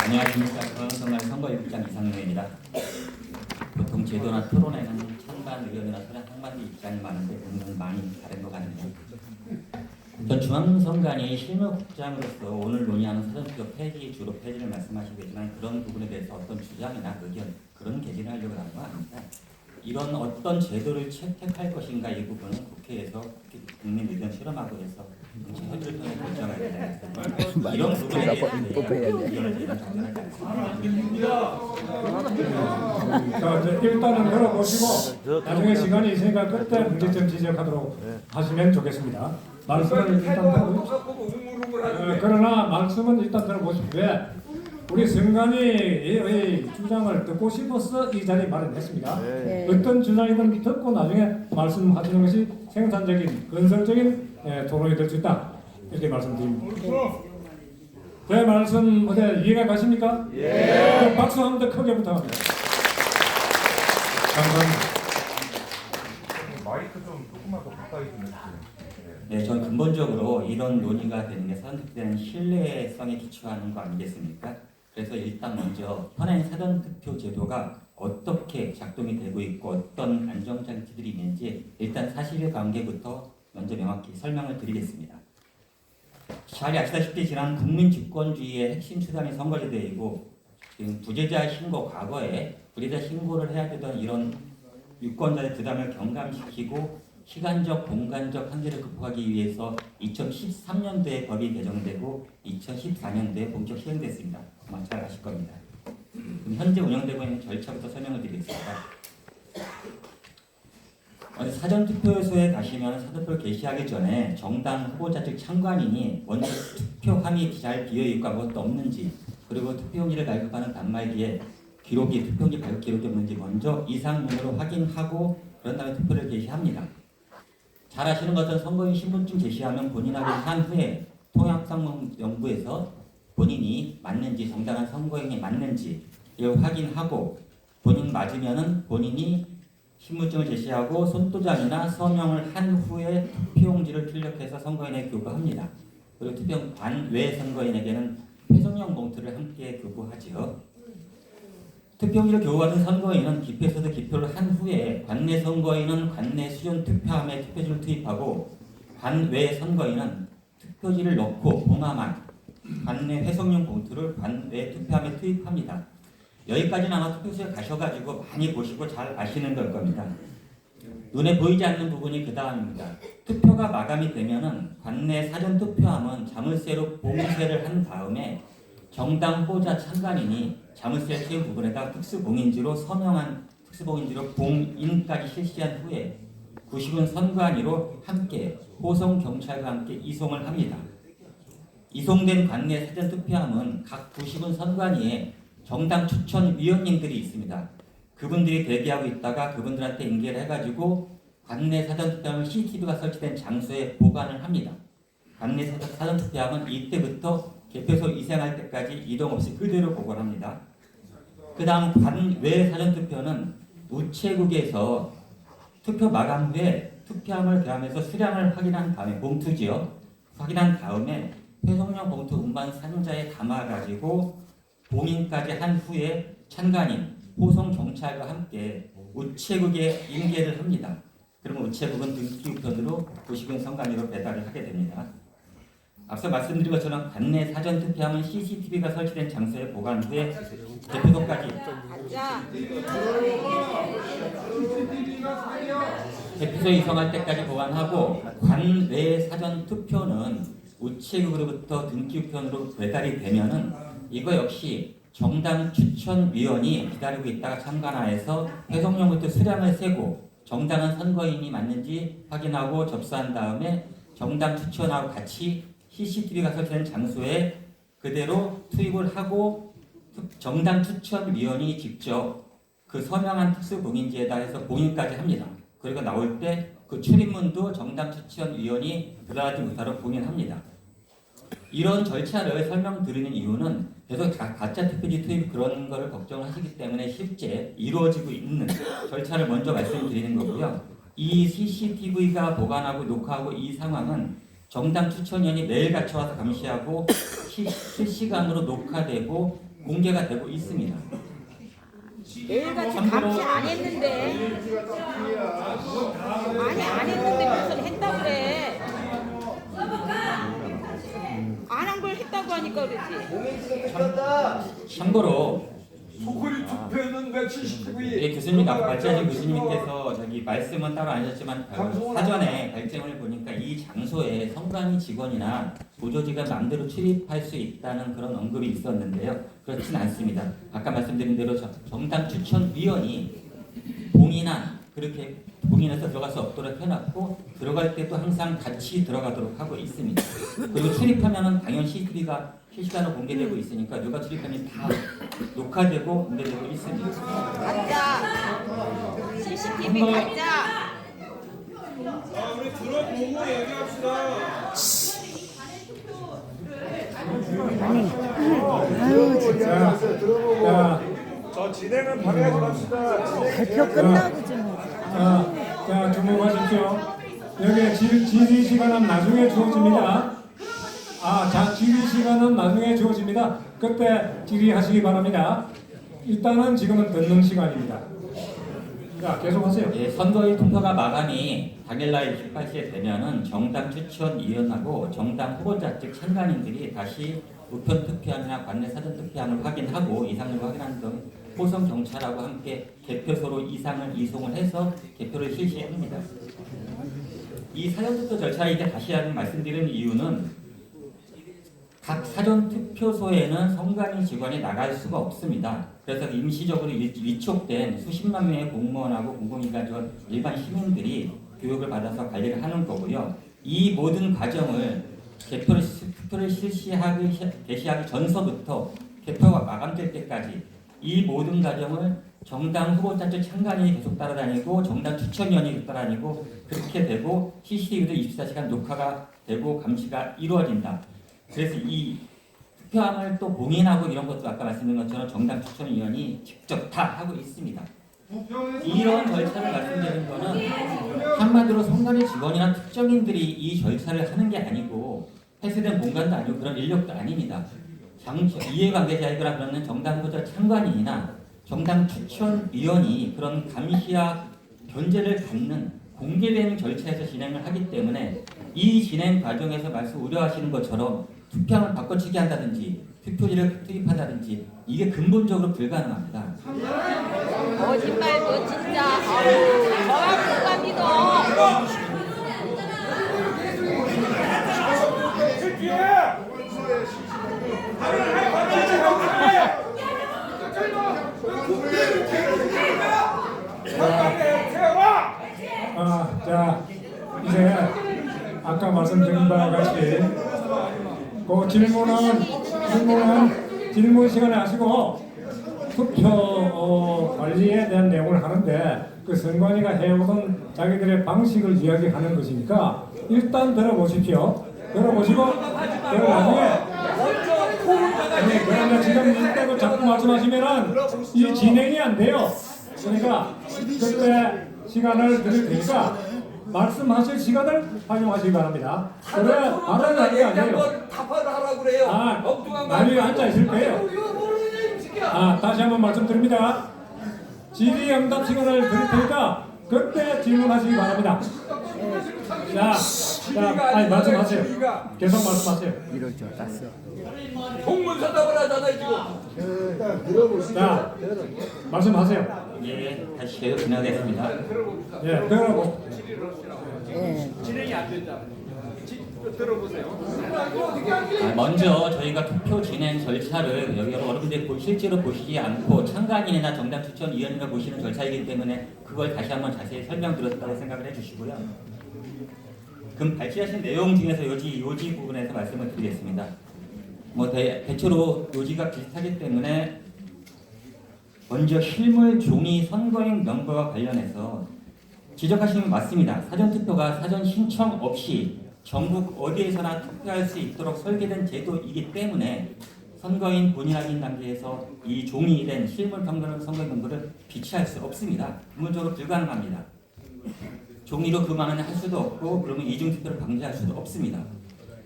안녕하십니까. 중앙선관 선거일장 이상민입니다. 보통 제도나 토론에는 찬반 의견이나 상반기 입장이 많은데 오늘은 많이 다른 것 같네요. 전 중앙선관위 실무국장으로서 오늘 논의하는 사전투표 폐지, 주로 폐지를 말씀하시겠지만 그런 부분에 대해서 어떤 주장이나 의견, 그런 개진을 하려고 하는 건 아닙니다. 이런 어떤 제도를 채택할 것인가 이 부분은 국회에서 국민 의견 실험하고 해서 정치 협의를 통해 결정해야 되는데 이런 부분에 대해서 의견을 제가 정정하지 않습니다. 자, 일단은 들어보시고 나중에 시간이 있으니까 그때 문제점 지적하도록 하시면 좋겠습니다. 말씀을 일단 들어보십시오. 그러나 말씀은 일단 들어보십시오. 왜? 우리 선관위의 주장을 듣고 싶어서 이 자리에 마련했습니다. 어떤 주장이든 듣고 나중에 말씀하시는 것이 생산적인, 건설적인 토론이 될 수 있다. 이렇게 말씀드립니다. 제 말씀 어때 이해가 가십니까? 예. 박수 한 번 더 크게 부탁합니다. 감사합니다. 마이크 좀 조금만 더 가까이 좀 해주세요. 네, 전 근본적으로 이런 논의가 되는 게 사전투표는 신뢰성에 기초하는 거 아니겠습니까? 그래서 일단 먼저 현행 사전투표 제도가 어떻게 작동이 되고 있고 어떤 안정장치들이 있는지 일단 사실관계부터 먼저 명확히 설명을 드리겠습니다. 잘 아시다시피 지난 국민주권주의의 핵심 수단이 선거제도이고 지금 부재자 신고 과거에 부재자 신고를 해야 되던 이런 유권자의 부담을 경감시키고 시간적, 공간적 한계를 극복하기 위해서 2013년도에 법이 개정되고 2014년도에 본격 시행됐습니다. 아마 잘 아실 겁니다. 그럼 현재 운영되고 있는 절차부터 설명을 드리겠습니다. 사전투표소에 가시면 사전투표를 개시하기 전에 정당 후보자 측 참관인이 먼저 투표함이 잘 비어있고 아무것도 없는지 그리고 투표용지를 발급하는 단말기에 투표용지 발급 기록이 없는지 먼저 이상문으로 확인하고 그런 다음에 투표를 개시합니다. 잘 아시는 것은 선거인 신분증 제시하면 본인하고 한 후에 통합선거연구에서 본인이 맞는지 정당한 선거인이 맞는지 이걸 확인하고 본인 맞으면은 본인이 신분증을 제시하고 손도장이나 서명을 한 후에 투표용지를 출력해서 선거인에게 교부합니다. 그리고 투표용 반외 선거인에게는 회송용 봉투를 함께 교부하지요. 투표용지를 교부받은 선거인은 기표에서도 기표를 한 후에 관내 선거인은 관내 수전 투표함에 투표지를 투입하고 관외 선거인은 투표지를 넣고 봉함한 관내 회송용 봉투를 관외 투표함에 투입합니다. 여기까지는 아마 투표소에 가셔가지고 많이 보시고 잘 아시는 걸 겁니다. 눈에 보이지 않는 부분이 그 다음입니다. 투표가 마감이 되면은 관내 사전 투표함은 자물쇠로 봉쇄를 한 다음에 정당 후보자 참관인이 자물쇠 채운 부분에다 특수봉인지로 서명한 특수봉인지로 봉인까지 실시한 후에 90은 선관위로 함께 호송 경찰과 함께 이송을 합니다. 이송된 관내 사전 투표함은 각 90은 선관위에 정당 추천위원님들이 있습니다. 그분들이 대기하고 있다가 그분들한테 인계를 해가지고 관내 사전투표함은 CCTV가 설치된 장소에 보관을 합니다. 관내 사전투표함은 이때부터 개표소 이생할 때까지 이동 없이 그대로 보관합니다. 그 다음 관외 사전투표는 우체국에서 투표 마감 후에 투표함을 개함해서 수량을 확인한 다음에 봉투지요. 확인한 다음에 회송용 봉투 운반 상자에 담아가지고 봉인까지 한 후에 참관인, 호송 경찰과 함께 우체국에 인계를 합니다. 그러면 우체국은 등기 우편으로 90은 선관위로 배달을 하게 됩니다. 앞서 말씀드린 것처럼 관내 사전 투표함은 CCTV가 설치된 장소에 보관 후에 대표소에 이송할 때까지 보관하고 관외 사전 투표는 우체국으로부터 등기 우편으로 배달이 되면은 이거 역시 정당 추천위원이 기다리고 있다가 참관하에서 회송용부터 수량을 세고 정당한 선거인이 맞는지 확인하고 접수한 다음에 정당 추천하고 같이 CCTV가 설치된 장소에 그대로 투입을 하고 정당 추천위원이 직접 그 서명한 특수봉인지에다 해서 봉인까지 합니다. 그리고 나올 때 그 출입문도 정당 추천위원이 들어가지 못하도록 봉인합니다. 이런 절차를 설명드리는 이유는 계속 가짜 투표지 투입 그런 거를 걱정하시기 때문에 실제 이루어지고 있는 절차를 먼저 말씀드리는 거고요. 이 CCTV가 보관하고 녹화하고 이 상황은 정당 추천위원이 매일 같이 와서 감시하고 실시간으로 녹화되고 공개가 되고 있습니다. 매일같이 감시 안 했는데 아니 안 했는데 무슨 했다 그래. 안 한 걸 했다고 하니까 그러지. 참고로 소홀히 투표는 며칠 시키고이. 교수님 아까 발제하신 교수님께서 저기 말씀은 따로 안 하셨지만 사전에 발제문을 보니까 이 장소에 선관위 직원이나 보조직가 마음대로 출입할 수 있다는 그런 언급이 있었는데요. 그렇진 않습니다. 아까 말씀드린 대로 정당 추천위원이 그렇게 봉인해서 들어갈 수 없도록 해놨고 들어갈 때도 항상 같이 들어가도록 하고 있습니다. 그리고 출입하면은 당연 CCTV가 실시간으로 공개되고 있으니까 누가 출입하는지 다 녹화되고 공개되고 있습니다. 가짜 CCTV 가짜. 우리 들어보고 얘기합시다. 저 진행은 방해하지 맙시다. 발표 끝나고 좀. 자, 주목하십시오. 여기 질의 시간은 나중에 주어집니다. 질의 시간은 나중에 주어집니다. 그때 질의하시기 바랍니다. 일단은 지금은 듣는 시간입니다. 자, 계속하세요. 예, 선거인 투표가 마감이 당일날 18시에 되면은 정당 추천위원하고 정당 후보자 즉 참관인들이 다시 우편 투표함이나 관내 사전 투표함을 확인하고 이상을 확인한 등 호성 경찰하고 함께 개표소로 이상을 이송을 해서 개표를 실시합니다. 이 사전 투표 절차를 이제 다시 한번 말씀드리는 이유는 각 사전 투표소에는 선관위 직원이 나갈 수가 없습니다. 그래서 임시적으로 위촉된 수십만 명의 공무원하고 공공기관과 일반 시민들이 교육을 받아서 관리를 하는 거고요. 이 모든 과정을 투표를 개시하기 전서부터 개표가 마감될 때까지 이 모든 과정을 정당 후보자 측 참관인이 계속 따라다니고 정당 추천위원이 계속 따라다니고 그렇게 되고 CCTV도 24시간 녹화가 되고 감시가 이루어진다. 그래서 이 투표함을 또 봉인하고 이런 것도 아까 말씀드린 것처럼 정당 추천위원이 직접 다 하고 있습니다. 이런 절차를 말씀드린 거는 한마디로 선관위 직원이나 특정인들이 이 절차를 하는 게 아니고 폐쇄된 공간도 아니고 그런 인력도 아닙니다. 이해관계자이거나 그러는 정당 후보자 참관인이나 정당 추천위원이 그런 감시와 견제를 받는 공개된 절차에서 진행을 하기 때문에 이 진행 과정에서 말씀 우려하시는 것처럼 투표함을 바꿔치기 한다든지 투표지를 투입한다든지 이게 근본적으로 불가능합니다. 거짓말도 진짜. 아우 저랑 누가 믿어. 자, 이제 아까 말씀드린 바와 같이 그 질문 시간에 하시고 투표 관리에 대한 내용을 하는데 그 선관위가 해오던 자기들의 방식을 이야기하는 것이니까 일단 들어보십시오. 들어보시고 그리고 나중에 그러면 지금 이때도 자꾸 말씀하시면은 이 진행이 안 돼요. 그러니까 그때 시간을 드릴 테니까 말씀하실 시간을 활용하시기 바랍니다. 그래 말하는 게 아니에요. 답하를 하라고 그래요. 나중에 앉아 있을 거예요. 다시 한번 말씀드립니다. 질의응답 시간을 드릴 테니까 그때 질문하시기 바랍니다. 말씀하세요. 계속 말씀하세요. 이럴 줄 알았어. 공문서답을 하잖아 지금. 자, 말씀하세요. 예, 다시 계속 진행하겠습니다. 예, 들어보. 진행이 안 된다. 들어보세요. 먼저 저희가 투표 진행 절차를 여러분들이 실제로 보시지 않고 참관인이나 정당 추천위원회가 보시는 절차이기 때문에 그걸 다시 한번 자세히 설명드렸다고 생각을 해주시고요. 그럼 발제하신 내용 중에서 요지 부분에서 말씀을 드리겠습니다. 대체로 요지가 비슷하기 때문에 먼저 실물 종이 선거인 명부와 관련해서 지적하시는 건 맞습니다. 사전투표가 사전 신청 없이 전국 어디에서나 투표할 수 있도록 설계된 제도이기 때문에 선거인 본인 확인 단계에서 이 종이 된 실물 선거인 명부를 비치할 수 없습니다. 근본적으로 불가능합니다. 종이로 그만은 할 수도 없고 그러면 이중투표를 방지할 수도 없습니다.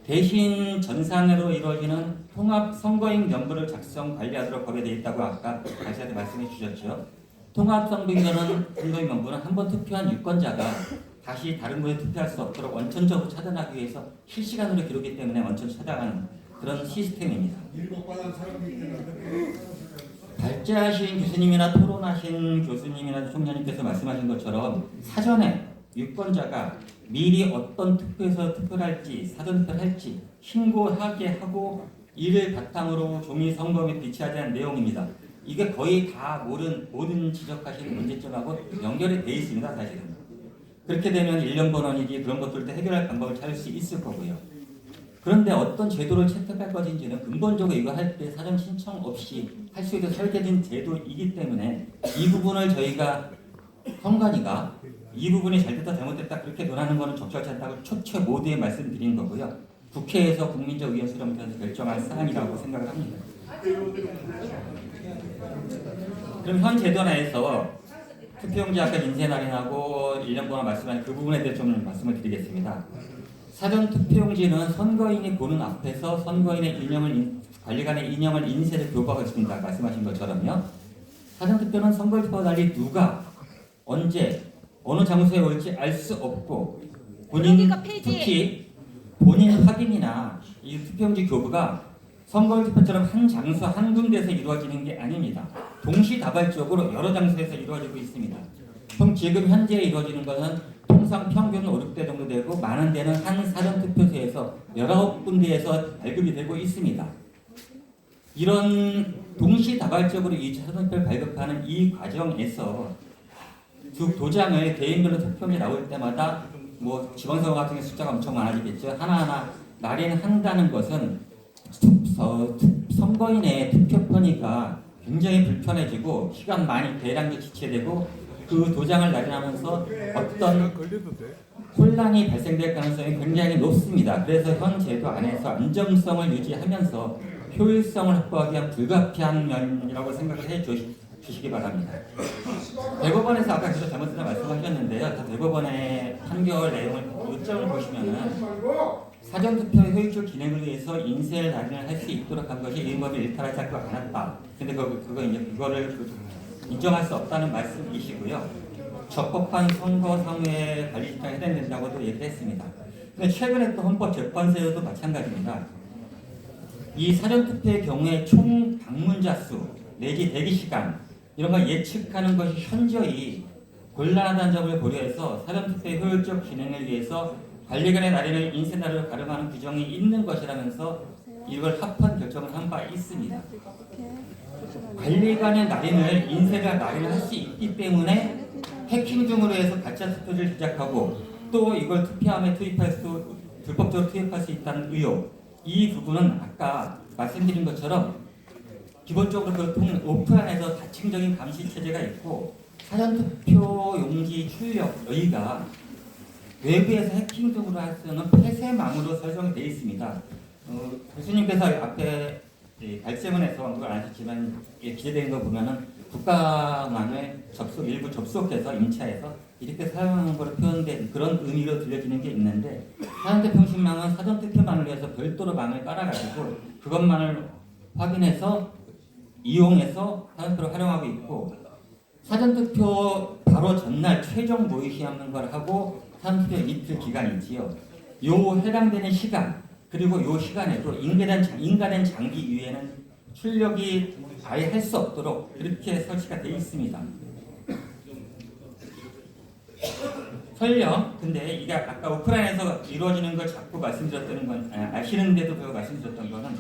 대신 전산으로 이루어지는 통합 선거인 명부를 작성 관리하도록 법에 되어 있다고 아까 다시 말씀해 주셨죠. 통합 선거인 명부는 한 번 투표한 유권자가 다시 다른 곳에 투표할 수 없도록 원천적으로 차단하기 위해서 실시간으로 기록이기 때문에 원천 차단하는 그런 시스템입니다. 발제하신 교수님이나 토론하신 교수님이나 총장님께서 말씀하신 것처럼 사전에 유권자가 미리 어떤 투표에서 투표를 할지 사전투표를 할지 신고하게 하고 이를 바탕으로 종이 선거에 비치해야 되는 내용입니다. 이게 거의 다 모든 지적하신 문제점하고 연결이 돼 있습니다. 사실은. 그렇게 되면 1년 번원이기 그런 것들도 해결할 방법을 찾을 수 있을 거고요. 그런데 어떤 제도를 채택할 것인지는 근본적으로 이거 할 때 사전 신청 없이 할 수 있게 설계된 제도이기 때문에 이 부분을 저희가 선관위가 이 부분이 잘됐다 잘못됐다 그렇게 논하는 것은 적절치 않다고 초체 모두에 말씀드린 거고요. 국회에서 국민적 의견 수렴에서 결정할 사안이라고 생각을 합니다. 그럼 현 제도 내에서 투표용지 아까 인쇄 날인하고 1년 동안 말씀한 그 부분에 대해 좀 말씀을 드리겠습니다. 사전 투표용지는 선거인이 보는 앞에서 선거인의 관리관의 인형을 인쇄를 교부하고 있습니다. 말씀하신 것처럼요. 사전 투표는 선거일과 달리 누가 언제 어느 장소에 올지 알 수 없고 특히 본인 확인이나 이 투표용지 교부가 선거일 투표처럼 한 장소 한 군데에서 이루어지는 게 아닙니다. 동시다발적으로 여러 장소에서 이루어지고 있습니다. 지금 현재 이루어지는 것은 통상 평균 5, 6대 정도 되고 많은 데는 한 사전투표소에서 19군데에서 발급이 되고 있습니다. 이런 동시다발적으로 이 사전투표를 발급하는 이 과정에서 도장을 개인별로 투표용지 나올 때마다 뭐 지방선거 같은 게 숫자가 엄청 많아지겠죠. 하나하나 날인한다는 것은 선거인의 투표 편의가 굉장히 불편해지고 시간 많이 대량도 지체되고 그 도장을 날인하면서 어떤 혼란이 발생될 가능성이 굉장히 높습니다. 그래서 현 제도 안에서 안정성을 유지하면서 효율성을 확보하기 위한 불가피한 면이라고 생각을 해 주시기 바랍니다. 대법원에서 아까 그저 잘못했다 말씀하셨는데요. 대법원의 판결 내용을 요점을 보시면은 사전투표의 효율적 진행을 위해서 인쇄 날인을 할 수 있도록 한 것이 의무법에 일탈하지 않았다. 근데 그거를 인정할 수 없다는 말씀이시고요. 적법한 선거 사무의 관리 집행에 해당된다고도 얘기했습니다. 근데 최근에 또 헌법재판소에도 마찬가지입니다. 이 사전투표의 경우에 총 방문자 수 내지 대기 시간 이런 걸 예측하는 것이 현저히 곤란하다는 점을 고려해서 사전투표의 효율적 진행을 위해서 관리관의 날인을 인쇄날로 가름하는 규정이 있는 것이라면서 이걸 합헌 결정을 한 바 있습니다. 관리관의 날인을 날인을 할 수 있기 때문에 해킹 등으로 해서 가짜 투표를 시작하고 또 이걸 투표함에 불법적으로 투입할 수 있다는 의혹. 이 부분은 아까 말씀드린 것처럼 기본적으로 그 오프라인에서 다층적인 감시 체제가 있고 사전투표 용지 출력 여기가 외부에서 해킹 등으로 할 수 있는 폐쇄망으로 설정이 되어 있습니다. 교수님께서 앞에 발제문에서 언급을 안 하셨지만 기재된 거 보면은 국가망을 일부 접속해서 임차해서 이렇게 사용하는 것으로 표현된 그런 의미로 들려지는 게 있는데 사전투표용지망은 사전투표만을 위해서 별도로 망을 깔아가지고 그것만을 확인해서 이용해서 사전투표를 활용하고 있고 사전투표 바로 전날 최종 모의시하는 걸 하고 사전투표 이틀 기간이지요. 요 해당되는 시간 그리고 요 시간에도 인가된 장비 위에는 출력이 아예 할 수 없도록 그렇게 설치가 되어 있습니다. 설령 근데 이게 아까 오프라인에서 이루어지는 걸 자꾸 말씀드렸던 건 아시는데도 그거 말씀드렸던 거는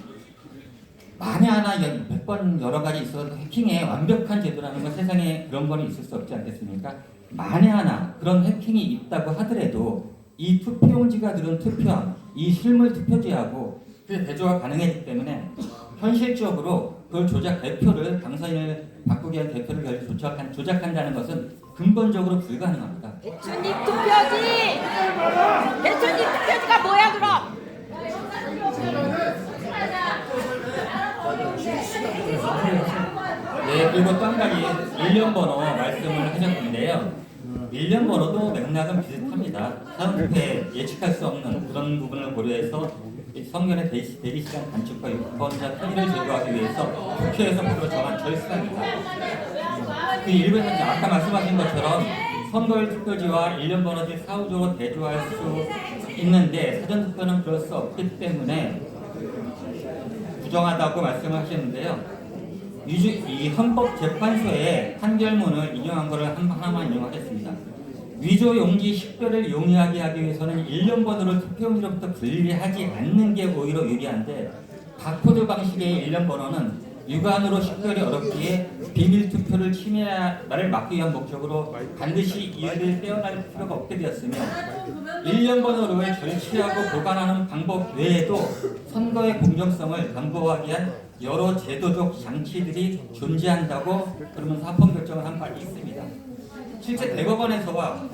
만에 하나 몇 번 여러 가지 있어도 해킹에 완벽한 제도라는 건 세상에 그런 거는 있을 수 없지 않겠습니까? 만에 하나 그런 해킹이 있다고 하더라도 이 투표용지가 들은 투표함, 이 실물 투표지하고 대조가 가능하기 때문에 현실적으로 그걸 대표를 당선인을 바꾸기 위한 대표를 조작한다는 것은 근본적으로 불가능합니다. 대표님 투표지가 뭐야 그럼? 네, 그리고 또 한 가지 1년 번호 말씀을 하셨는데요. 1년 번호도 맥락은 비슷합니다. 사전투표에 예측할 수 없는 그런 부분을 고려해서 선거의 대기 시간 단축과 유권자 편의를 제고하기 위해서 국회에서 법으로 정한 절수입니다. 그 일부에서 이제 아까 말씀하신 것처럼 선거일 투표지와 일련 번호지 사후적으로 대조할 수 있는데 사전투표는 그럴 수 없기 때문에 부정하다고 말씀하셨는데요. 이 헌법재판소의 판결문을 인용한 것을 하나만 인용하겠습니다. 위조 용지 식별을 용이하게 하기 위해서는 일련 번호를 투표용지로부터 분리하지 않는 게 오히려 유리한데 바코드 방식의 일련 번호는 육안으로 식별이 어렵기에 비밀 투표를 침해를 막기 위한 목적으로 반드시 이를 떼어낼 필요가 없게 되었으며 일련 번호를 절취하고 보관하는 방법 외에도 선거의 공정성을 담보하기 위한 여러 제도적 장치들이 존재한다고 그러면서 합헌 결정을 한 바가 있습니다. 실제 대법원에서와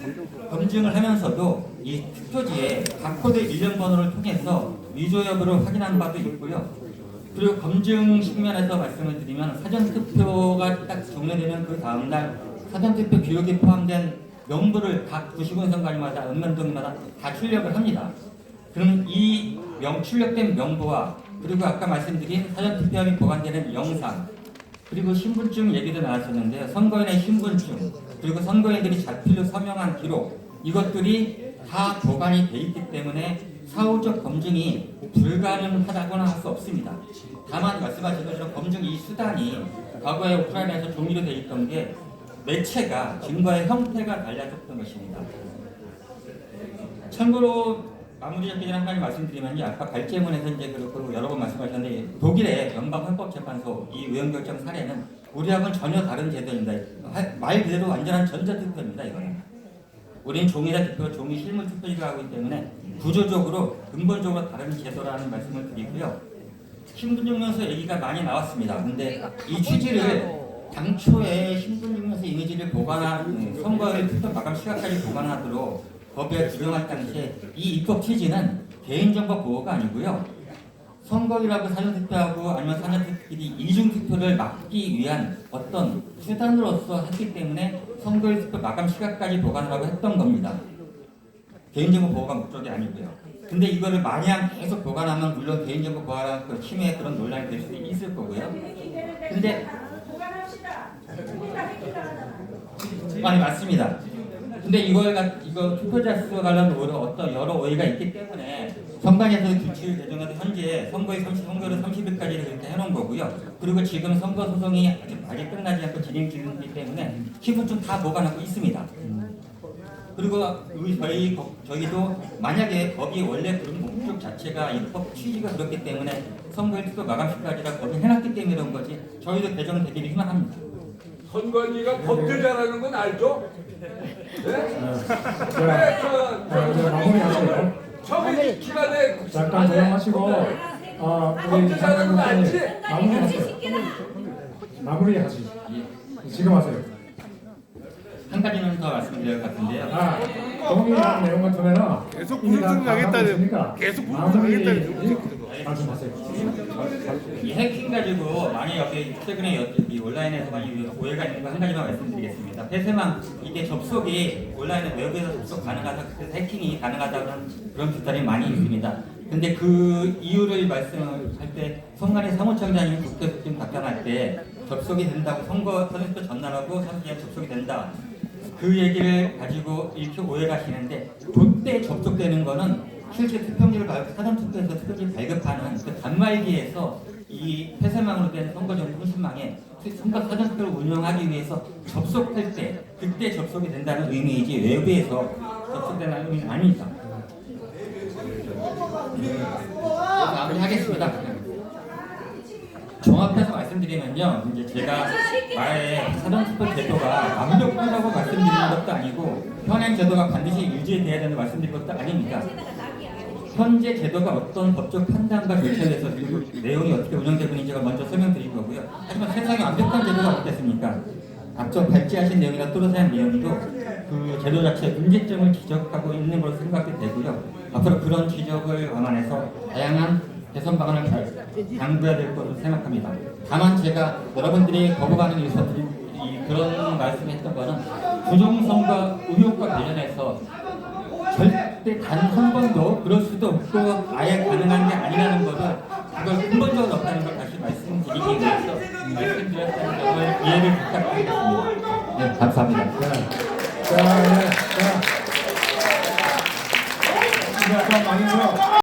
검증을 하면서도 이 투표지에 바코드 일련 번호를 통해서 위조 여부를 확인한 바도 있고요. 그리고 검증 측면에서 말씀을 드리면 사전투표가 딱 종료되면 그 다음날 사전투표 기록이 포함된 명부를 각 구시군 선관위마다 읍면동마다 다 출력을 합니다. 그럼 이 출력된 명부와 그리고 아까 말씀드린 사전투표함이 보관되는 영상 그리고 신분증 얘기도 나왔었는데요. 선거인의 신분증 그리고 선거인들이 자필로 서명한 기록 이것들이 다 보관이 돼 있기 때문에 사후적 검증이 불가능하다고는 할 수 없습니다. 다만 말씀하신 것처럼 검증 이 수단이 과거에 우크라이나에서 종이로 돼 있던 게 매체가 증거의 형태가 달라졌던 것입니다. 참고로 마무리 짓기 전에 한 가지 말씀드리면요. 아까 발제문에서 이제 그렇고 여러 번 말씀하셨는데 독일의 연방헌법재판소 이 의원결정 사례는 우리하고는 전혀 다른 제도입니다. 말 그대로 완전한 전자투표입니다. 이거는. 우리는 종이라 투표, 종이 실물 투표지가 하기 때문에 구조적으로 근본적으로 다른 제도라는 말씀을 드리고요. 신분증명서 얘기가 많이 나왔습니다. 근데 이 취지를 당초에 신분증명서 이미지를 보관한 선거일 투표 마감 시각까지 보관하도록 법에 규정할 당시에 이 입법 취지는 개인정보 보호가 아니고요. 선거일하고 사전투표하고 아니면 사전투표끼리 이중투표를 막기 위한 어떤 수단으로서 했기 때문에 선거일 투표 마감 시각까지 보관하라고 했던 겁니다. 개인정보 보호가 목적이 아니고요. 근데 이거를 마냥 계속 보관하면 물론 개인정보 보호랑 그 침해 그런 논란이 될 수도 있을 거고요. 근데 아니 맞습니다. 근데 이거 투표자 수와 관련 어떤 여러 오해가 있기 때문에 선관위에서 규칙을 개정해도 현재 선거를 30일까지 그렇게 해놓은 거고요. 그리고 지금 선거 소송이 아직 끝나지 않고 진행 중이기 때문에 신분증 다 보관하고 있습니다. 그리고 저희도 만약에 법이 원래 그런 목적 자체가 입법 취지가 그렇기 때문에 선거일 투표 마감 시까지라 법이 해놨기 때문에 그런 거지 저희도 개정되기를 희망합니다. 선관위가 법들 잘하는 건 알죠? 네? 마무리하세요. 처음에 기간에 잠깐 조용하시고 우리 잘하는 거 알지? 마무리하세요. 마무리하시죠. 지금 하세요. 한 가지는 더 말씀드릴 것 같은데요. 동의한 내용 같으면은 계속 불증 나겠다는 계속 불증 나겠다는 말씀하세요. 이 해킹 가지고 많이 여기 최근에 이 온라인에서 많이 오해가 있는 거 한 가지만 말씀드리겠습니다. 폐쇄망 이게 접속이 온라인 웹에서 접속 가능하다 그래서 해킹이 가능하다는 그런 비판이 많이 있습니다. 근데 그 이유를 말씀할 때 선관위 사무총장이 국회에서 지금 답변할 때 접속이 된다고 선거투표 전날하고 선거에 접속이 된다. 그 얘기를 가지고 이렇게 오해가 하시는데 그때 접속되는 거는 실제 투표용지를 사전투표에서 투표지 발급하는 그 단말기에서 이 폐쇄망으로 된 선거전 통신망에 선거 사전투표를 운영하기 위해서 접속할 때 그때 접속이 된다는 의미이지 외부에서 접속되는 의미는 아닙니다. 마무리하겠습니다. 종합해서 말씀드리면요, 이제 제가 말에 사전투표 제도가 완벽하다고 말씀드리는 것도 아니고 현행 제도가 반드시 유지돼야 되는 말씀드린 것도 아닙니다. 현재 제도가 어떤 법적 판단과 절차에서 그리고 내용이 어떻게 운영되고 있는지가 먼저 설명드린 거고요. 하지만 세상에 완벽한 제도가 없겠습니까? 앞서 발제하신 내용이나 또렷한 내용도 그 제도 자체의 문제점을 지적하고 있는 것으로 생각이 되고요. 앞으로 그런 지적을 감안해서 다양한 개선 방안을 강구해야 될 것으로 생각합니다. 다만 제가 여러분들이 거부반응 일서들이 그런 말씀을 했던 거는 부정선거 의혹과 관련해서 절대 단 한 번도 그럴 수도 없고 아예 가능한 게 아니라는 것을 그걸 근본적으로 없다는 걸 다시 말씀드리기 위해서 말씀드렸다는 점을 이해를 부탁드리겠습니다. 네, 감사합니다. 자, 자,